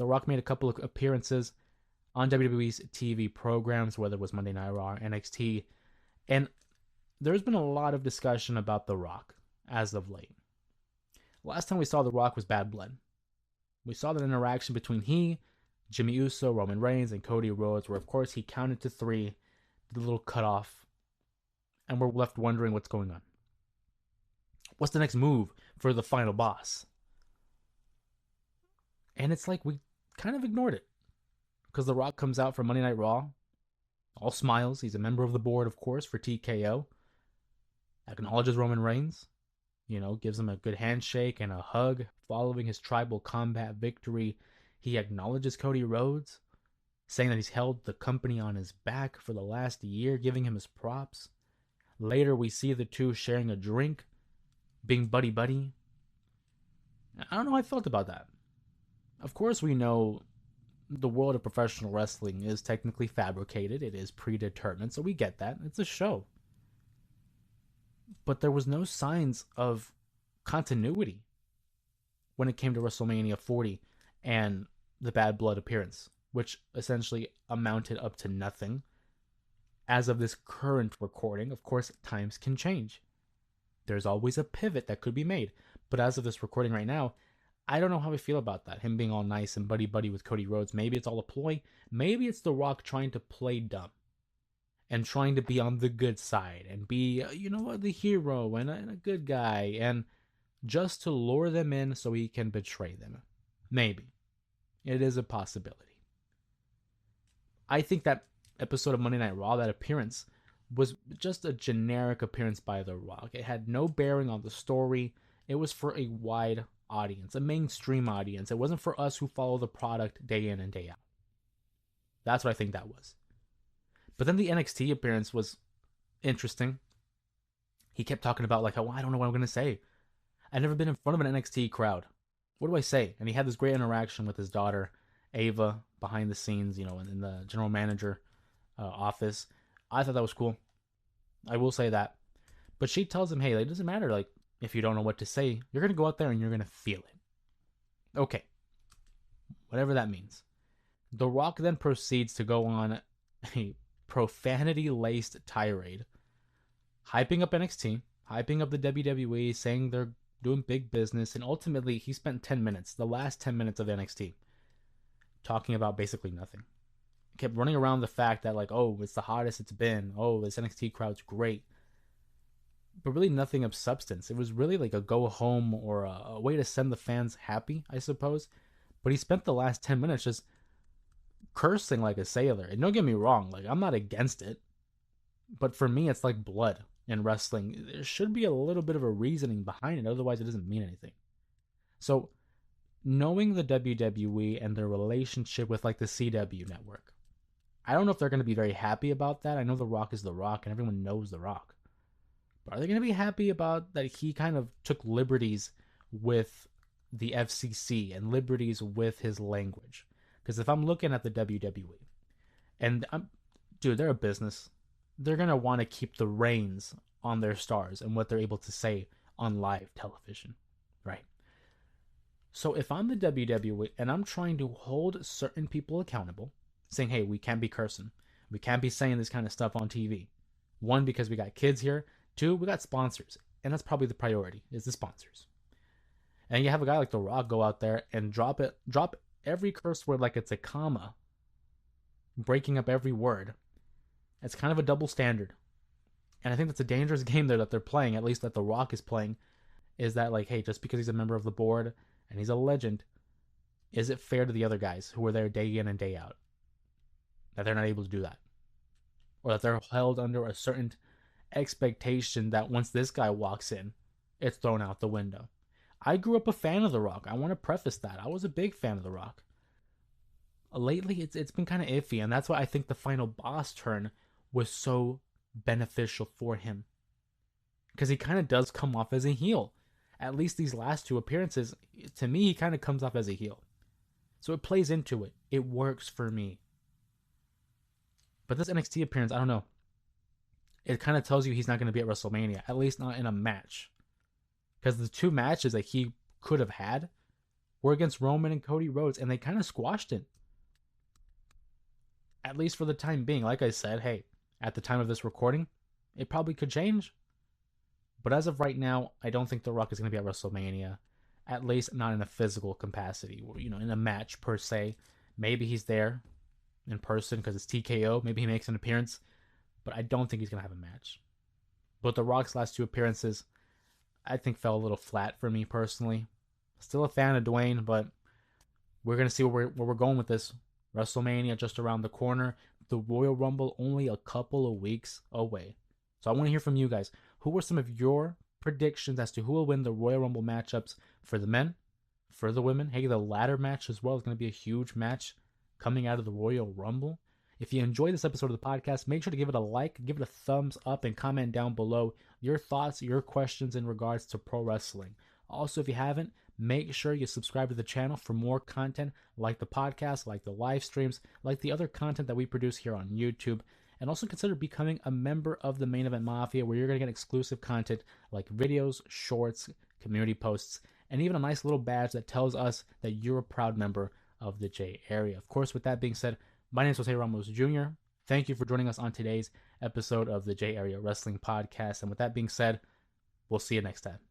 The Rock made a couple of appearances on WWE's TV programs, whether it was Monday Night Raw or NXT, and there's been a lot of discussion about The Rock as of late. Last time we saw The Rock was Bad Blood. We saw that interaction between he, Jimmy Uso, Roman Reigns, and Cody Rhodes, where of course he counted to 3, did a little cutoff, and we're left wondering what's going on. What's the next move for the final boss? And it's like we kind of ignored it. Because The Rock comes out for Monday Night Raw, all smiles. He's a member of the board, of course, for TKO. Acknowledges Roman Reigns. Gives him a good handshake and a hug. Following his Tribal Combat victory, he acknowledges Cody Rhodes, saying that he's held the company on his back for the last year, giving him his props. Later, we see the two sharing a drink, being buddy-buddy. I don't know how I felt about that. Of course, we know the world of professional wrestling is technically fabricated. It is predetermined, so we get that. It's a show. But there was no signs of continuity when it came to WrestleMania 40 and the Bad Blood appearance, which essentially amounted up to nothing. As of this current recording, of course, times can change. There's always a pivot that could be made. But as of this recording right now, I don't know how I feel about that. Him being all nice and buddy-buddy with Cody Rhodes. Maybe it's all a ploy. Maybe it's The Rock trying to play dumb and trying to be on the good side and be, the hero and a good guy, and just to lure them in so he can betray them. Maybe. It is a possibility. I think that episode of Monday Night Raw, that appearance, was just a generic appearance by The Rock. It had no bearing on the story. It was for a wide audience, a mainstream audience. It wasn't for us who follow the product day in and day out. That's what I think that was. But then the NXT appearance was interesting. He kept talking about I don't know what I'm going to say. I've never been in front of an NXT crowd. What do I say? And he had this great interaction with his daughter, Ava, behind the scenes, in the general manager office. I thought that was cool. I will say that. But she tells him, hey, it doesn't matter, if you don't know what to say, you're going to go out there and you're going to feel it. Okay. Whatever that means. The Rock then proceeds to go on a profanity-laced tirade, hyping up NXT, hyping up the WWE, saying they're doing big business, and ultimately he spent 10 minutes, the last 10 minutes of NXT, talking about basically nothing. He kept running around the fact that, it's the hottest it's been, this NXT crowd's great, but really nothing of substance. It was really a go home or a way to send the fans happy, I suppose, but he spent the last 10 minutes just cursing like a sailor. And don't get me wrong, I'm not against it, but for me it's like blood in wrestling. There should be a little bit of a reasoning behind it, otherwise it doesn't mean anything. So knowing the WWE and their relationship with the CW network, I don't know if they're going to be very happy about that. I know The Rock is The Rock and everyone knows The Rock, but are they going to be happy about that he kind of took liberties with the FCC and liberties with his language? Because if I'm looking at the WWE, and they're a business, they're going to want to keep the reins on their stars and what they're able to say on live television, right? So if I'm the WWE and I'm trying to hold certain people accountable, saying, hey, we can't be cursing, we can't be saying this kind of stuff on TV. One, because we got kids here. Two, we got sponsors, and that's probably the priority, is the sponsors. And you have a guy like The Rock go out there and drop every curse word like it's a comma, breaking up every word. It's kind of a double standard. And I think that's a dangerous game there that they're playing, at least that The Rock is playing, is that hey, just because he's a member of the board and he's a legend, is it fair to the other guys who are there day in and day out that they're not able to do that? Or that they're held under a certain expectation that once this guy walks in, it's thrown out the window. I grew up a fan of The Rock. I want to preface that. I was a big fan of The Rock. Lately, it's been kind of iffy, and that's why I think the final boss turn was so beneficial for him. Because he kind of does come off as a heel. At least these last two appearances, to me, he kind of comes off as a heel. So it plays into it. It works for me. But this NXT appearance, I don't know. It kind of tells you he's not going to be at WrestleMania, at least not in a match. Because the two matches that he could have had, were against Roman and Cody Rhodes, and they kind of squashed it, at least for the time being. Like I said, hey, at the time of this recording, it probably could change. But as of right now, I don't think The Rock is going to be at WrestleMania, at least not in a physical capacity, or, in a match per se. Maybe he's there in person because it's TKO. Maybe he makes an appearance, but I don't think he's going to have a match. But The Rock's last two appearances, I think, fell a little flat for me personally. Still a fan of Dwayne, but we're going to see where we're going with this. WrestleMania just around the corner. The Royal Rumble only a couple of weeks away. So I want to hear from you guys. Who are some of your predictions as to who will win the Royal Rumble matchups for the men, for the women? Hey, the ladder match as well is going to be a huge match coming out of the Royal Rumble. If you enjoyed this episode of the podcast, make sure to give it a like, give it a thumbs up, and comment down below your thoughts, your questions in regards to pro wrestling. Also, if you haven't, make sure you subscribe to the channel for more content like the podcast, like the live streams, like the other content that we produce here on YouTube. And also consider becoming a member of the Main Event Mafia, where you're going to get exclusive content like videos, shorts, community posts, and even a nice little badge that tells us that you're a proud member of the J area. Of course, with that being said, my name is Ramos Jr. Thank you for joining us on today's episode of the J Area Wrestling Podcast. And with that being said, we'll see you next time.